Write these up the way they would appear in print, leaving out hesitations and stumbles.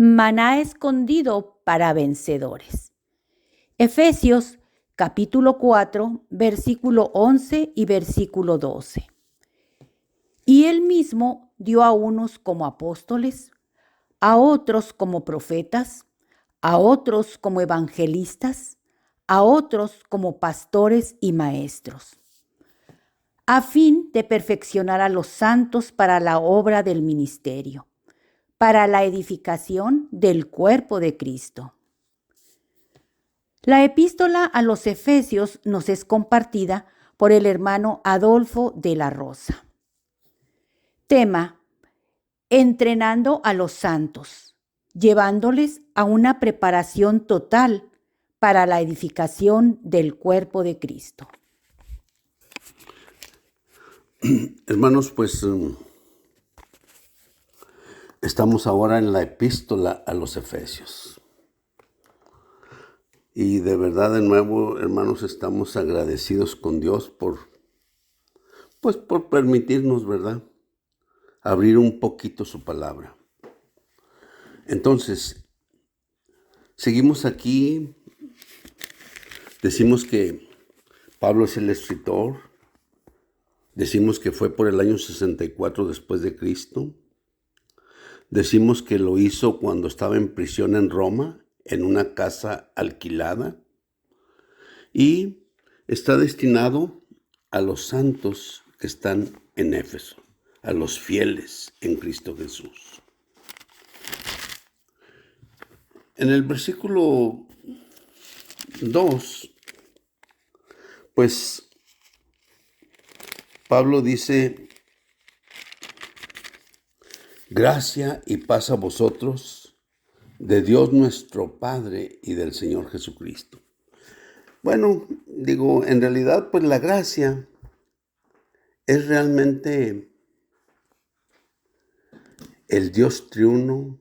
Maná escondido para vencedores. Efesios capítulo 4, versículo 11 y versículo 12. Y él mismo dio a unos como apóstoles, a otros como profetas, a otros como evangelistas, a otros como pastores y maestros, a fin de perfeccionar a los santos para la obra del ministerio, para la edificación del cuerpo de Cristo. La epístola a los Efesios nos es compartida por el hermano Adolfo de la Rosa. Tema: entrenando a los santos, llevándoles a una preparación total para la edificación del cuerpo de Cristo. Hermanos, pues estamos ahora en la epístola a los Efesios. Y de verdad, de nuevo, hermanos, estamos agradecidos con Dios por permitirnos, ¿verdad?, abrir un poquito su palabra. Entonces, seguimos aquí. Decimos que Pablo es el escritor. Decimos que fue por el año 64 después de Cristo. Decimos que lo hizo cuando estaba en prisión en Roma, en una casa alquilada. Y está destinado a los santos que están en Éfeso, a los fieles en Cristo Jesús. En el versículo 2, pues Pablo dice: gracia y paz a vosotros, de Dios nuestro Padre y del Señor Jesucristo. Bueno, en realidad, pues la gracia es realmente el Dios triuno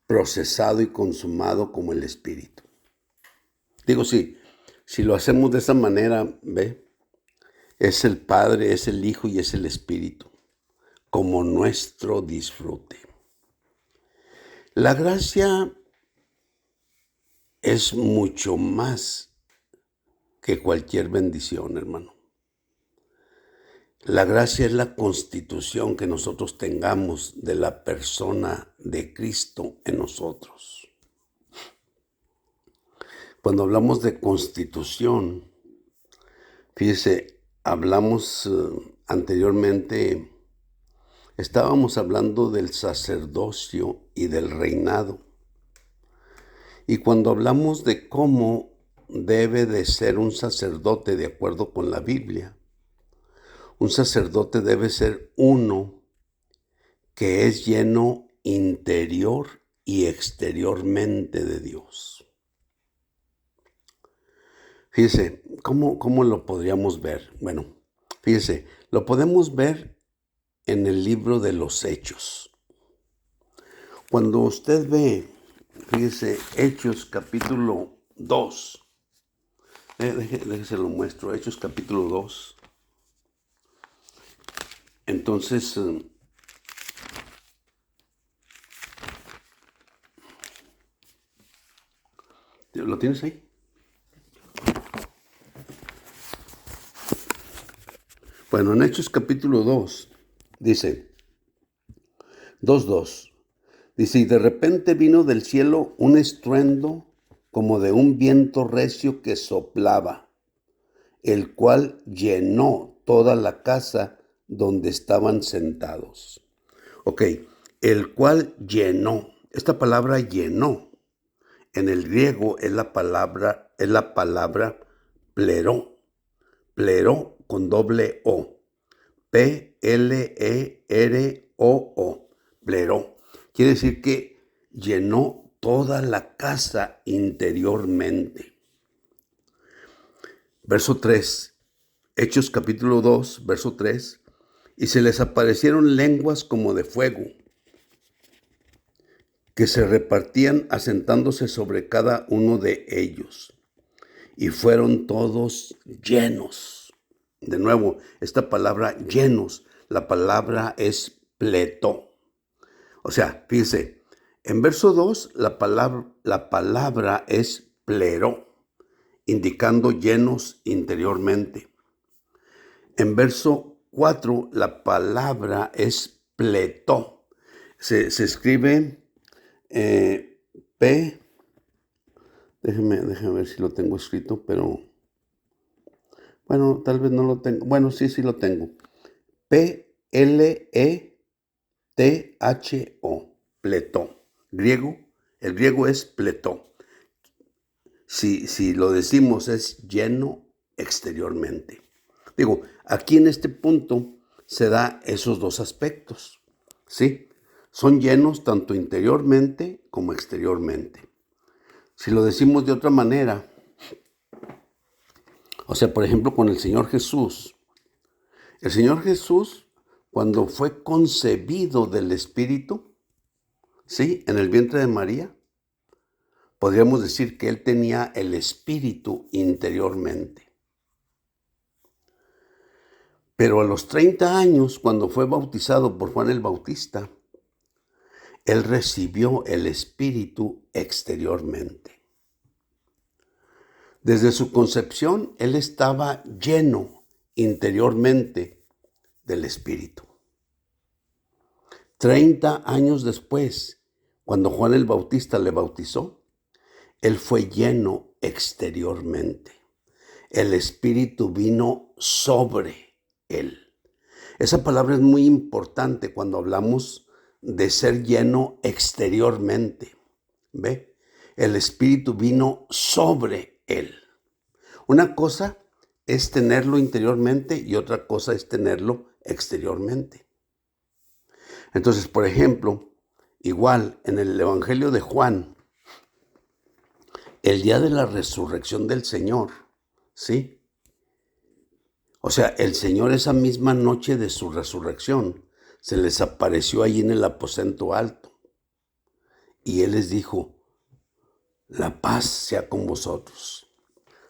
procesado y consumado como el Espíritu. Si lo hacemos de esa manera, es el Padre, es el Hijo y es el Espíritu, como nuestro disfrute. La gracia es mucho más que cualquier bendición, hermano. La gracia es la constitución que nosotros tengamos de la persona de Cristo en nosotros. Cuando hablamos de constitución, fíjese, hablamos anteriormente, estábamos hablando del sacerdocio y del reinado. Y cuando hablamos de cómo debe de ser un sacerdote de acuerdo con la Biblia, un sacerdote debe ser uno que es lleno interior y exteriormente de Dios. Fíjese, ¿cómo lo podríamos ver? Bueno, fíjese, lo podemos ver en el libro de los Hechos. Cuando usted ve, fíjese, Hechos capítulo 2, déjese lo muestro, Hechos capítulo 2. Entonces, ¿lo tienes ahí? Bueno, en Hechos capítulo 2, dice, 2:2, dice: y de repente vino del cielo un estruendo como de un viento recio que soplaba, el cual llenó toda la casa donde estaban sentados. El cual llenó. Esta palabra llenó, en el griego es la palabra pleró. Pleró con doble O. P-L-E-R-O-O. Pleró. Quiere decir que llenó toda la casa interiormente. Verso 3. Hechos capítulo 2, verso 3. Y se les aparecieron lenguas como de fuego, que se repartían asentándose sobre cada uno de ellos. Y fueron todos llenos. De nuevo, esta palabra llenos, la palabra es pletó. O sea, fíjese, En verso 2, la palabra es plero, indicando llenos interiormente. En verso 4, la palabra es pletó. Se escribe P. Déjeme ver si lo tengo escrito, pero bueno, tal vez no lo tengo. Bueno, sí lo tengo. P-L-E-T-H-O. Pletó. El griego es pletó. Si lo decimos es lleno exteriormente. Digo, aquí en este punto se da esos dos aspectos, ¿sí? Son llenos tanto interiormente como exteriormente. Si lo decimos de otra manera, o sea, por ejemplo, con el Señor Jesús, cuando fue concebido del Espíritu, ¿sí? En el vientre de María, podríamos decir que Él tenía el Espíritu interiormente. Pero a los 30 años, cuando fue bautizado por Juan el Bautista, Él recibió el Espíritu exteriormente. Desde su concepción, Él estaba lleno interiormente del Espíritu. 30 años después, cuando Juan el Bautista le bautizó, Él fue lleno exteriormente. El Espíritu vino sobre Él. Esa palabra es muy importante cuando hablamos de ser lleno exteriormente. ¿Ve? El Espíritu vino sobre Él. Una cosa es tenerlo interiormente y otra cosa es tenerlo exteriormente. Entonces, por ejemplo, igual en el Evangelio de Juan, el día de la resurrección del Señor, ¿sí? O sea, el Señor esa misma noche de su resurrección se les apareció allí en el aposento alto y Él les dijo, la paz sea con vosotros,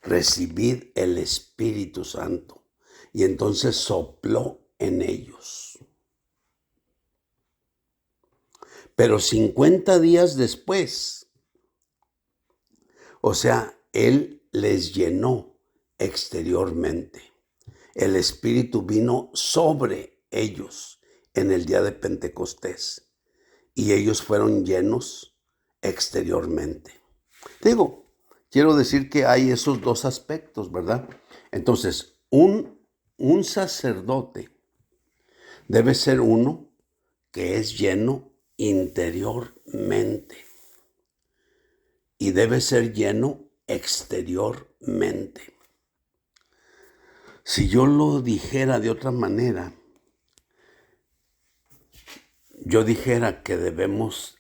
recibid el Espíritu Santo. Y entonces sopló en ellos. Pero 50 días después, o sea, Él les llenó exteriormente. El Espíritu vino sobre ellos en el día de Pentecostés y ellos fueron llenos exteriormente. Digo, quiero decir que hay esos dos aspectos, ¿verdad? Entonces, un sacerdote debe ser uno que es lleno interiormente y debe ser lleno exteriormente. Si yo lo dijera de otra manera, yo dijera que debemos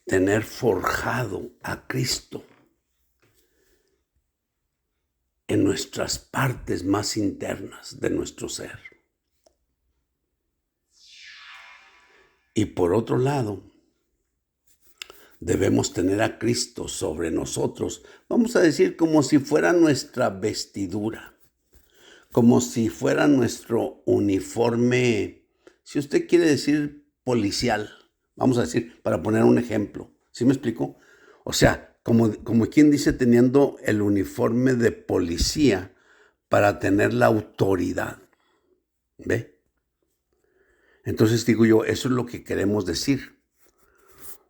tener forjado a Cristo en nuestras partes más internas de nuestro ser. Y por otro lado, debemos tener a Cristo sobre nosotros, vamos a decir como si fuera nuestra vestidura, como si fuera nuestro uniforme, si usted quiere decir policial, vamos a decir, para poner un ejemplo, ¿sí me explico? O sea, como quien dice, teniendo el uniforme de policía para tener la autoridad, ¿ve? Entonces digo yo, eso es lo que queremos decir.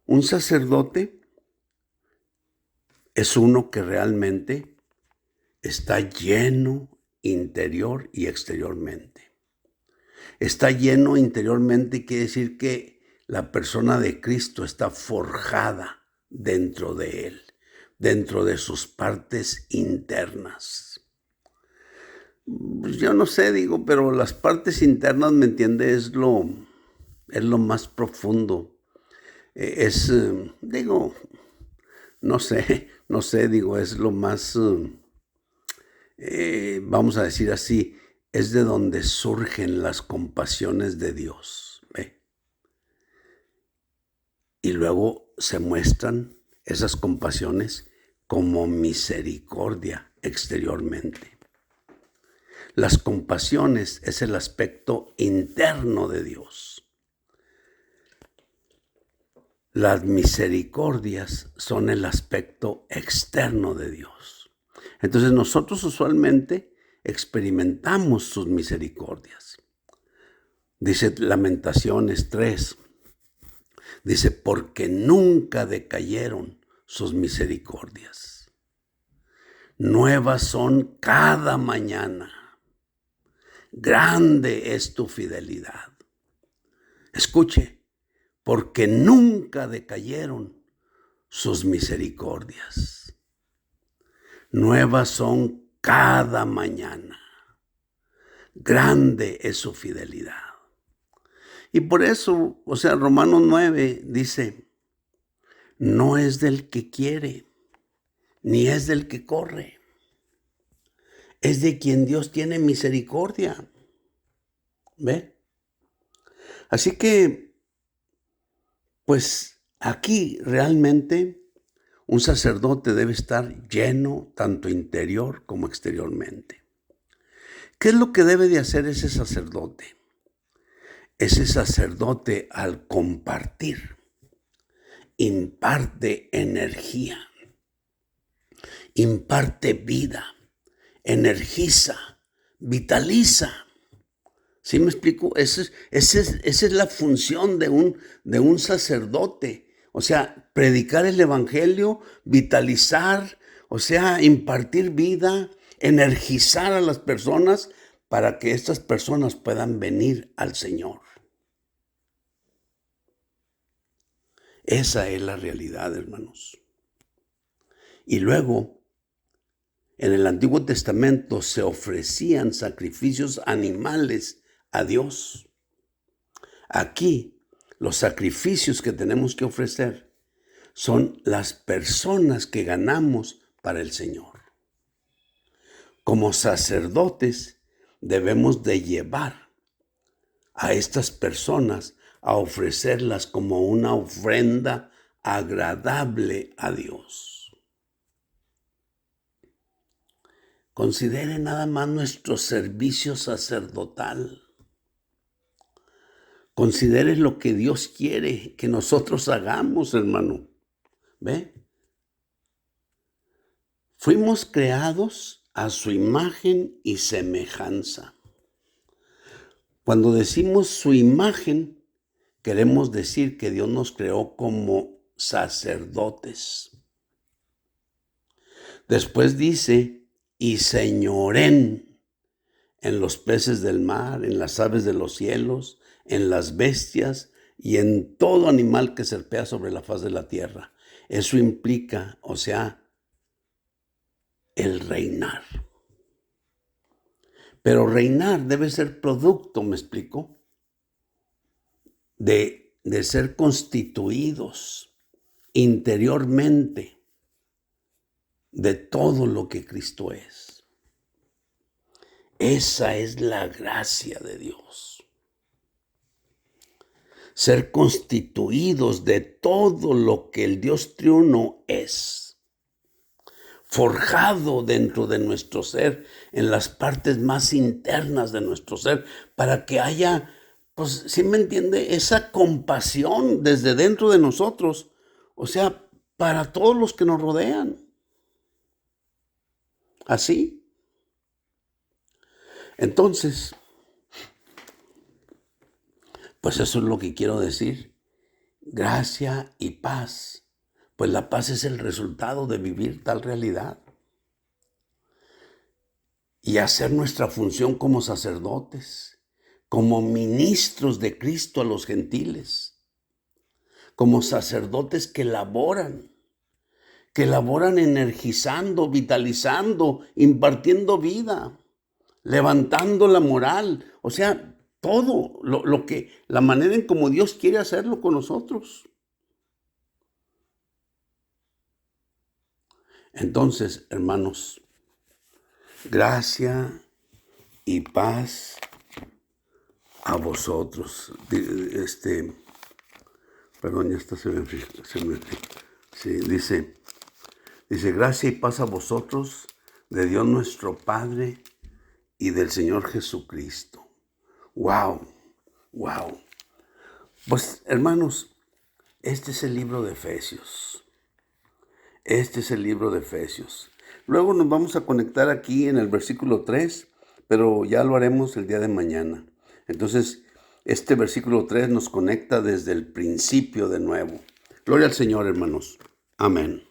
Un sacerdote es uno que realmente está lleno interior y exteriormente. Está lleno interiormente, quiere decir que la persona de Cristo está forjada dentro de él, dentro de sus partes internas. Pues yo no sé, digo, pero las partes internas, ¿me entiende? Es lo más profundo. Digo, no sé, digo, es lo más, vamos a decir así, es de donde surgen las compasiones de Dios, ¿ve? Y luego se muestran esas compasiones como misericordia exteriormente. Las compasiones es el aspecto interno de Dios. las misericordias son el aspecto externo de Dios. Entonces nosotros usualmente experimentamos sus misericordias. Dice Lamentaciones 3, dice, porque nunca decayeron sus misericordias. Nuevas son cada mañana. Grande es tu fidelidad. Escuche, porque nunca decayeron sus misericordias. Nuevas son cada mañana. Grande es su fidelidad. Y por eso, Romanos 9 dice, no es del que quiere, ni es del que corre. Es de quien Dios tiene misericordia. ¿Ve? Así que, pues aquí realmente un sacerdote debe estar lleno tanto interior como exteriormente. ¿Qué es lo que debe de hacer ese sacerdote? Ese sacerdote al compartir imparte energía, imparte vida, energiza, vitaliza. ¿Sí me explico? Esa es la función de un sacerdote. Predicar el evangelio, vitalizar, impartir vida, energizar a las personas para que estas personas puedan venir al Señor. Esa es la realidad, hermanos. Y luego, en el Antiguo Testamento se ofrecían sacrificios animales a Dios. Aquí, los sacrificios que tenemos que ofrecer son las personas que ganamos para el Señor. Como sacerdotes, debemos de llevar a estas personas a ofrecerlas como una ofrenda agradable a Dios. Considere nada más nuestro servicio sacerdotal. Considere lo que Dios quiere que nosotros hagamos, hermano. ¿Ve? Fuimos creados a su imagen y semejanza. Cuando decimos su imagen, queremos decir que Dios nos creó como sacerdotes. Después dice, y señoren en los peces del mar, en las aves de los cielos, en las bestias y en todo animal que serpea sobre la faz de la tierra. Eso implica, el reinar. Pero reinar debe ser producto, ¿me explico? De ser constituidos interiormente de todo lo que Cristo es. Esa es la gracia de Dios. Ser constituidos de todo lo que el Dios triuno es. Forjado dentro de nuestro ser, en las partes más internas de nuestro ser, para que haya, ¿sí me entiende? Esa compasión desde dentro de nosotros, para todos los que nos rodean. Así. Entonces, pues eso es lo que quiero decir. Gracia y paz. Pues la paz es el resultado de vivir tal realidad. Y hacer nuestra función como sacerdotes, como ministros de Cristo a los gentiles, como sacerdotes que laboran energizando, vitalizando, impartiendo vida, levantando la moral, todo la manera en como Dios quiere hacerlo con nosotros. Entonces, hermanos, gracia y paz a vosotros. Perdón, ya está, se me sí, dice, gracia y paz a vosotros, de Dios nuestro Padre y del Señor Jesucristo. ¡Wow! ¡Wow! Pues, hermanos, Este es el libro de Efesios. Este es el libro de Efesios. Luego nos vamos a conectar aquí en el versículo 3, pero ya lo haremos el día de mañana. Entonces, este versículo 3 nos conecta desde el principio de nuevo. Gloria al Señor, hermanos. Amén.